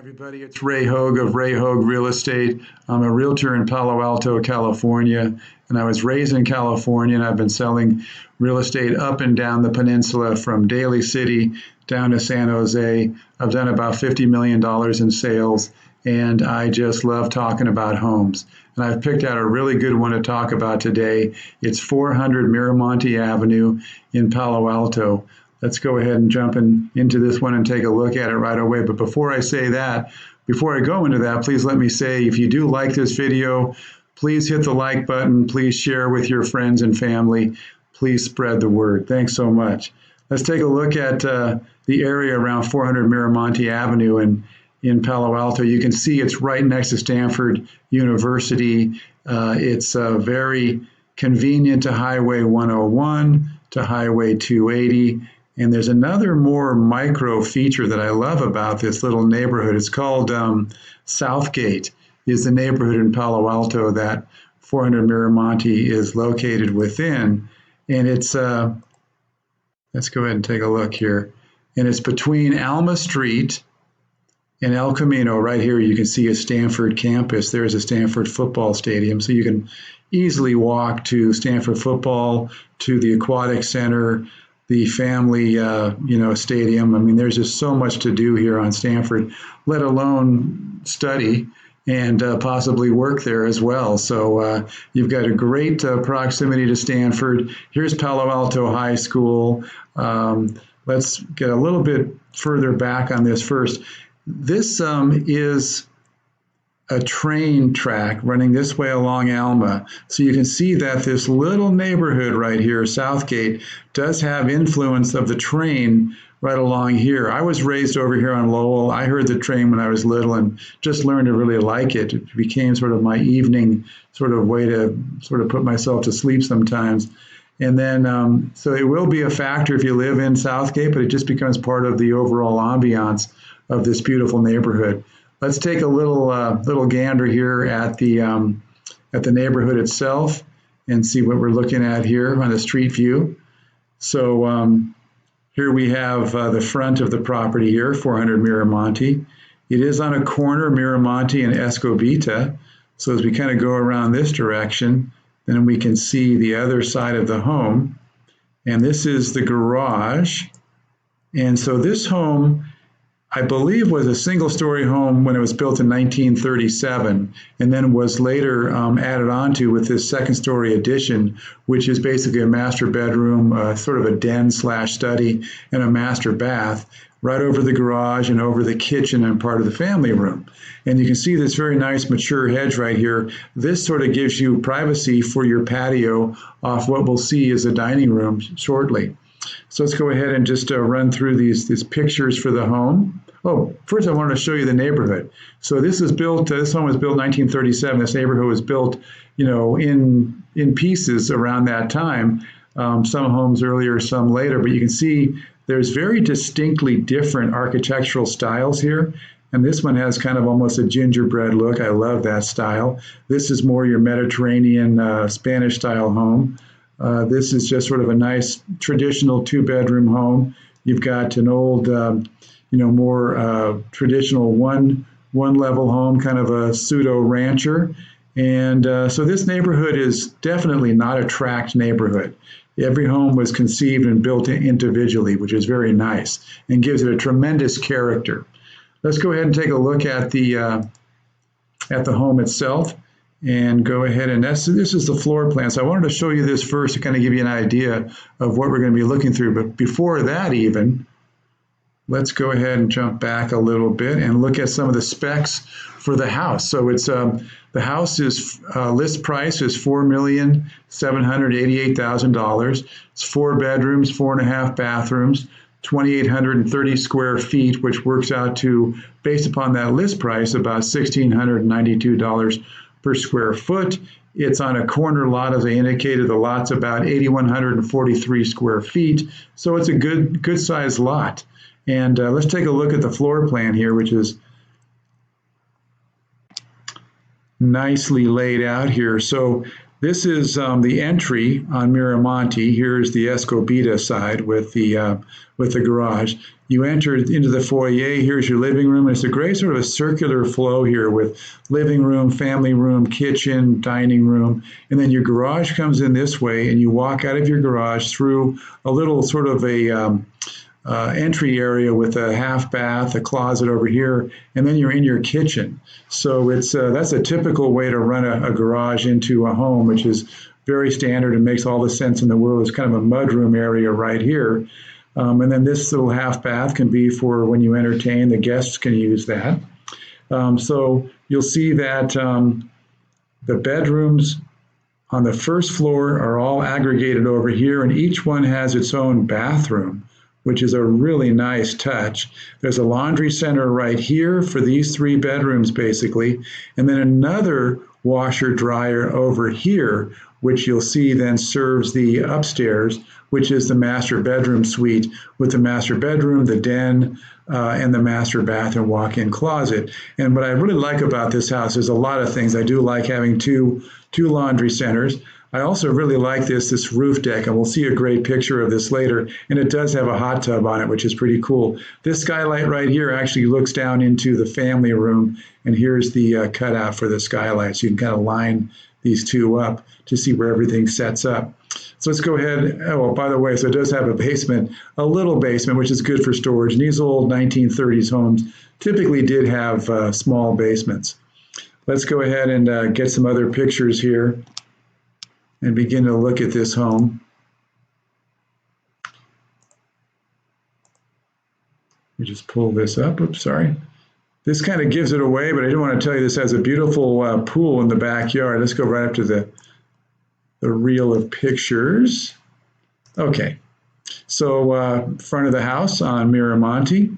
Everybody, it's Ray Hogue of Ray Hogue Real Estate. I'm a realtor in Palo Alto, California, and I was raised in California, and I've been selling real estate up and down the peninsula from Daly City down to San Jose. I've done about $50 million in sales, and I just love talking about homes. And I've picked out a really good one to talk about today. It's 400 Miramonte Avenue in Palo Alto. Let's go ahead and jump into this one and take a look at it right away. But before I say that, before I go into that, please let me say, if you do like this video, please hit the like button. Please share with your friends and family. Please spread the word. Thanks so much. Let's take a look at the area around 400 Miramonte Avenue in Palo Alto. You can see it's right next to Stanford University. It's very convenient to Highway 101, to Highway 280. And there's another more micro feature that I love about this little neighborhood. It's called Southgate, is the neighborhood in Palo Alto that 400 Miramonte is located within. And it's, let's go ahead and take a look here. And it's between Alma Street and El Camino. Right here, you can see a Stanford campus. There's a Stanford football stadium. So you can easily walk to Stanford football, to the aquatic center, the family, stadium. I mean, there's just so much to do here on Stanford, let alone study and possibly work there as well. So you've got a great proximity to Stanford. Here's Palo Alto High School. Let's get a little bit further back on this first. This is a train track running this way along Alma. So you can see that this little neighborhood right here, Southgate, does have influence of the train right along here. I was raised over here on Lowell. I heard the train when I was little and just learned to really like it. It became sort of my evening sort of way to sort of put myself to sleep sometimes. And then, so it will be a factor if you live in Southgate, but it just becomes part of the overall ambiance of this beautiful neighborhood. Let's take a little gander here at the neighborhood itself and see what we're looking at here on the street view. So here we have the front of the property here, 400 Miramonte. It is on a corner, Miramonte and Escobita. So as we kind of go around this direction, then we can see the other side of the home. And this is the garage. And so this home, I believe, was a single-story home when it was built in 1937, and then was later added onto with this second-story addition, which is basically a master bedroom, sort of a den/study, and a master bath, right over the garage and over the kitchen and part of the family room. And you can see this very nice mature hedge right here. This sort of gives you privacy for your patio off what we'll see as a dining room shortly. So let's go ahead and just run through these pictures for the home. Oh, first I wanted to show you the neighborhood. So this is built, this home was built in 1937. This neighborhood was built, in pieces around that time. Some homes earlier, some later, but you can see there's very distinctly different architectural styles here. And this one has kind of almost a gingerbread look. I love that style. This is more your Mediterranean Spanish style home. This is just sort of a nice traditional two-bedroom home. You've got an old, more traditional one-level home, kind of a pseudo rancher. And so this neighborhood is definitely not a tract neighborhood. Every home was conceived and built individually, which is very nice and gives it a tremendous character. Let's go ahead and take a look at the home itself. And go ahead, and this is the floor plan. So I wanted to show you this first to kind of give you an idea of what we're going to be looking through. But before that even, let's go ahead and jump back a little bit and look at some of the specs for the house. So it's the house is list price is $4,788,000. It's 4 bedrooms, 4.5 bathrooms, 2,830 square feet, which works out to, based upon that list price, about $1,692 per square foot. It's on a corner lot, as I indicated. The lot's about 8,143 square feet, so it's a good sized lot. And let's take a look at the floor plan here, which is nicely laid out here. So This is the entry on Miramonte. Here's the Escobita side with the garage. You enter into the foyer. Here's your living room. It's a great sort of a circular flow here with living room, family room, kitchen, dining room, and then your garage comes in this way, and you walk out of your garage through a little sort of a entry area with a half bath, a closet over here, and then you're in your kitchen. So it's that's a typical way to run a garage into a home, which is very standard and makes all the sense in the world. It's kind of a mudroom area right here. And then this little half bath can be for when you entertain. The guests can use that. So you'll see that the bedrooms on the first floor are all aggregated over here, and each one has its own bathroom, which is a really nice touch. There's a laundry center right here for these 3 bedrooms, basically, and then another washer dryer over here, which you'll see then serves the upstairs, which is the master bedroom suite with the master bedroom, the den, and the master bath and walk-in closet. And what I really like about this house is a lot of things. I do like having two laundry centers. I also really like this roof deck, and we'll see a great picture of this later, and it does have a hot tub on it, which is pretty cool. This skylight right here actually looks down into the family room, and here's the cutout for the skylight, so you can kind of line these two up to see where everything sets up. So let's go ahead. Oh, by the way, so it does have a basement, a little basement, which is good for storage. And these old 1930s homes typically did have small basements. Let's go ahead and get some other pictures here and begin to look at this home. Let me just pull this up. Oops, sorry. This kind of gives it away, but I do want to tell you this has a beautiful pool in the backyard. Let's go right up to the reel of pictures. Okay, so front of the house on Miramonte.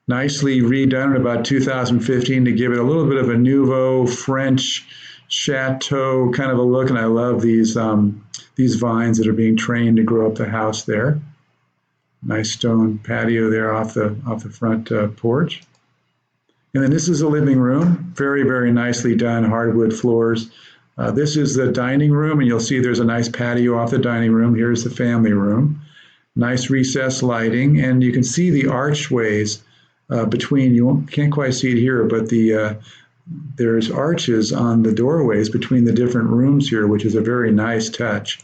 Nicely redone in about 2015 to give it a little bit of a nouveau French chateau kind of a look, and I love these vines that are being trained to grow up the house there. Nice stone patio there off the front porch. And then this is the living room, very, very nicely done, hardwood floors. This is the dining room, and you'll see there's a nice patio off the dining room. Here's the family room. Nice recessed lighting, and you can see the archways between, you can't quite see it here, but there's arches on the doorways between the different rooms here, which is a very nice touch.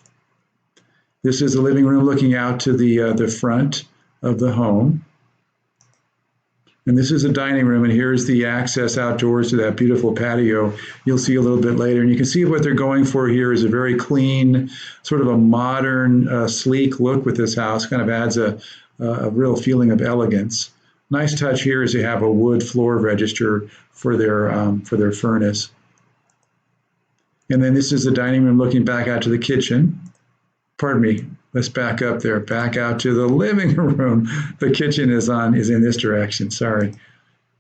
This is the living room looking out to the front of the home. And this is a dining room, and here's the access outdoors to that beautiful patio you'll see a little bit later. And you can see what they're going for here is a very clean, sort of a modern, sleek look with this house. Kind of adds a real feeling of elegance. Nice touch here is they have a wood floor register for their furnace. And then this is the dining room looking back out to the kitchen. Pardon me, let's back up there, back out to the living room. The kitchen is in this direction, sorry.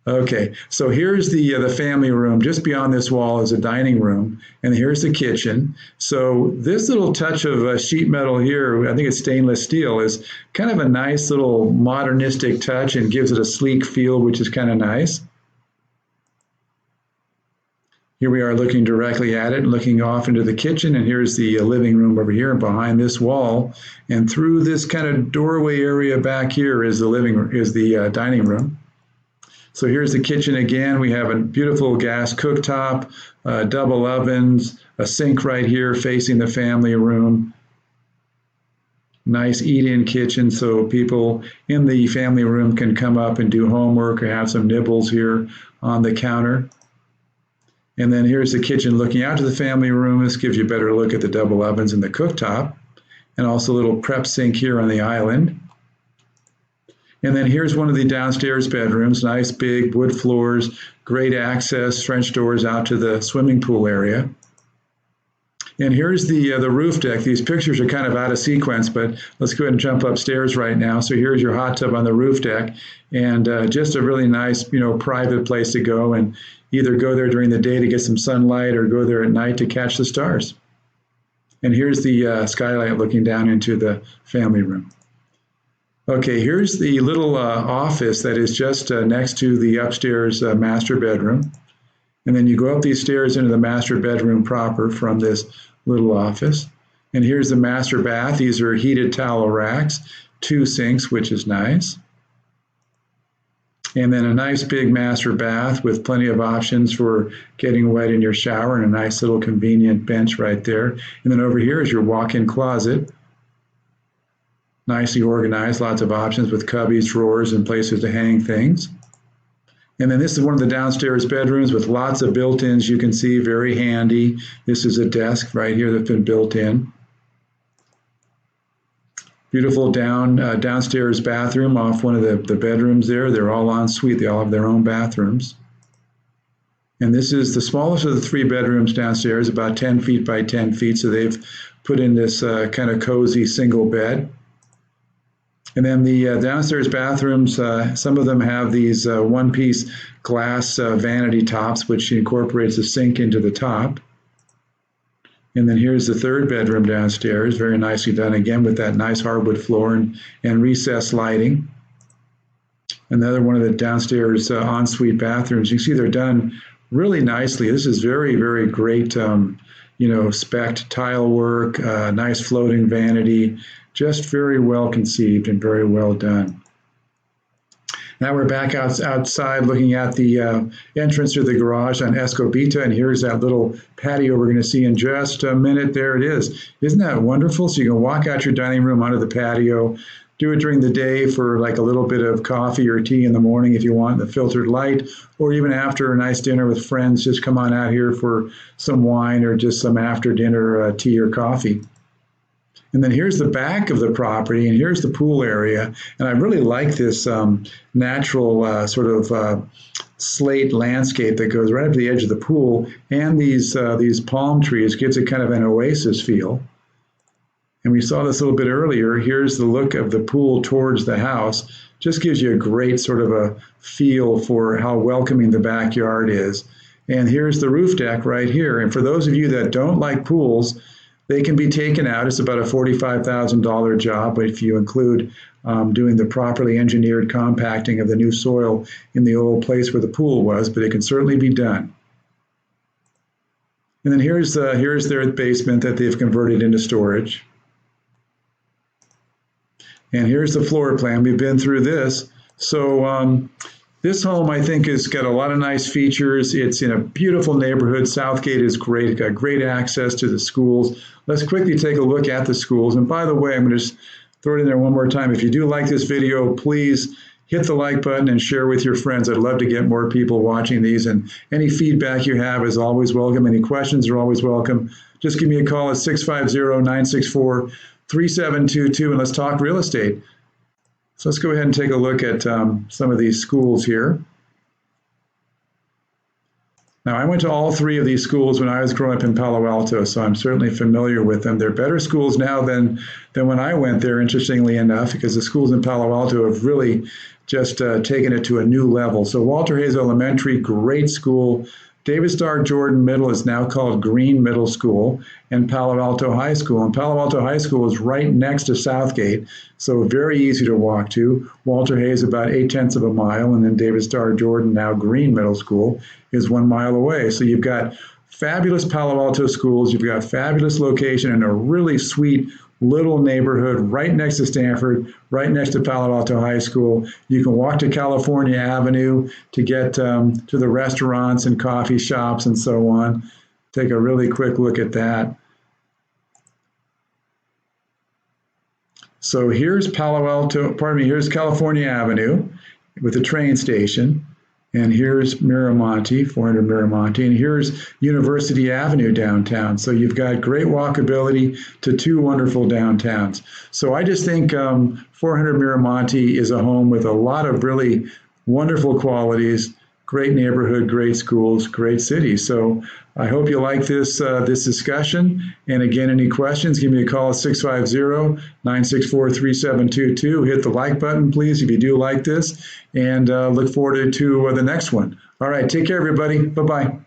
Okay, so here's the family room. Just beyond this wall is a dining room, and here's the kitchen. So this little touch of sheet metal here, I think it's stainless steel, is kind of a nice little modernistic touch and gives it a sleek feel, which is kind of nice. Here we are looking directly at it, looking off into the kitchen, and here's the living room over here behind this wall. And through this kind of doorway area back here is the dining room. So here's the kitchen again. We have a beautiful gas cooktop, double ovens, a sink right here facing the family room. Nice eat-in kitchen so people in the family room can come up and do homework or have some nibbles here on the counter. And then here's the kitchen looking out to the family room. This gives you a better look at the double ovens and the cooktop, and also a little prep sink here on the island. And then here's one of the downstairs bedrooms, nice big wood floors, great access, French doors out to the swimming pool area. And here's the roof deck. These pictures are kind of out of sequence, but let's go ahead and jump upstairs right now. So here's your hot tub on the roof deck, and just a really nice, private place to go and either go there during the day to get some sunlight or go there at night to catch the stars. And here's the skylight looking down into the family room. Okay, here's the little office that is just next to the upstairs master bedroom. And then you go up these stairs into the master bedroom proper from this little office. And here's the master bath. These are heated towel racks, 2 sinks, which is nice. And then a nice big master bath with plenty of options for getting wet in your shower, and a nice little convenient bench right there. And then over here is your walk-in closet. Nicely organized, lots of options with cubbies, drawers, and places to hang things. And then this is one of the downstairs bedrooms with lots of built-ins. You can see, very handy. This is a desk right here that's been built in. Beautiful downstairs bathroom off one of the bedrooms there. They're all en suite. They all have their own bathrooms. And this is the smallest of the 3 bedrooms downstairs, about 10 feet by 10 feet. So they've put in this kind of cozy single bed. And then the downstairs bathrooms, some of them have these one-piece glass vanity tops, which incorporates a sink into the top. And then here's the 3rd bedroom downstairs, very nicely done again with that nice hardwood floor and recessed lighting. Another one of the downstairs ensuite bathrooms. You can see they're done really nicely. This is very, very great, specced tile work, nice floating vanity, just very well conceived and very well done. Now we're back outside looking at the entrance to the garage on Escobita, and here's that little patio we're going to see in just a minute. There it is. Isn't that wonderful? So you can walk out your dining room onto the patio, do it during the day for like a little bit of coffee or tea in the morning if you want, the filtered light, or even after a nice dinner with friends, just come on out here for some wine or just some after dinner tea or coffee. And then here's the back of the property, and here's the pool area. And I really like this natural sort of slate landscape that goes right up to the edge of the pool, and these palm trees gives it kind of an oasis feel. And we saw this a little bit earlier. Here's the look of the pool towards the house. Just gives you a great sort of a feel for how welcoming the backyard is. And here's the roof deck right here. And for those of you that don't like pools, they can be taken out. It's about a $45,000 job if you include doing the properly engineered compacting of the new soil in the old place where the pool was, but it can certainly be done. And then here's their basement that they've converted into storage. And here's the floor plan. We've been through this. So this home, I think, has got a lot of nice features. It's in a beautiful neighborhood. Southgate is great. It's got great access to the schools. Let's quickly take a look at the schools. And by the way, I'm going to just throw it in there one more time. If you do like this video, please hit the like button and share with your friends. I'd love to get more people watching these. And any feedback you have is always welcome. Any questions are always welcome. Just give me a call at 650-964-3722, and let's talk real estate. So let's go ahead and take a look at some of these schools here. Now, I went to all 3 of these schools when I was growing up in Palo Alto, so I'm certainly familiar with them. They're better schools now than when I went there, interestingly enough, because the schools in Palo Alto have really just taken it to a new level. So Walter Hayes Elementary, great school. David Starr Jordan Middle is now called Green Middle School, and Palo Alto High School. And Palo Alto High School is right next to Southgate, so very easy to walk to. Walter Hayes about 0.8 of a mile, and then David Starr Jordan, now Green Middle School, is 1 mile away. So you've got fabulous Palo Alto schools, you've got fabulous location in a really sweet little neighborhood right next to Stanford, right next to Palo Alto High School. You can walk to California Avenue to get to the restaurants and coffee shops and so on. Take a really quick look at that. So here's here's California Avenue with the train station. And here's Miramonte, 400 Miramonte, and here's University Avenue downtown. So you've got great walkability to 2 wonderful downtowns. So I just think 400 Miramonte is a home with a lot of really wonderful qualities, great neighborhood, great schools, great city. So I hope you like this discussion. And again, any questions, give me a call at 650-964-3722. Hit the like button, please, if you do like this. And look forward to the next one. All right, take care, everybody. Bye-bye.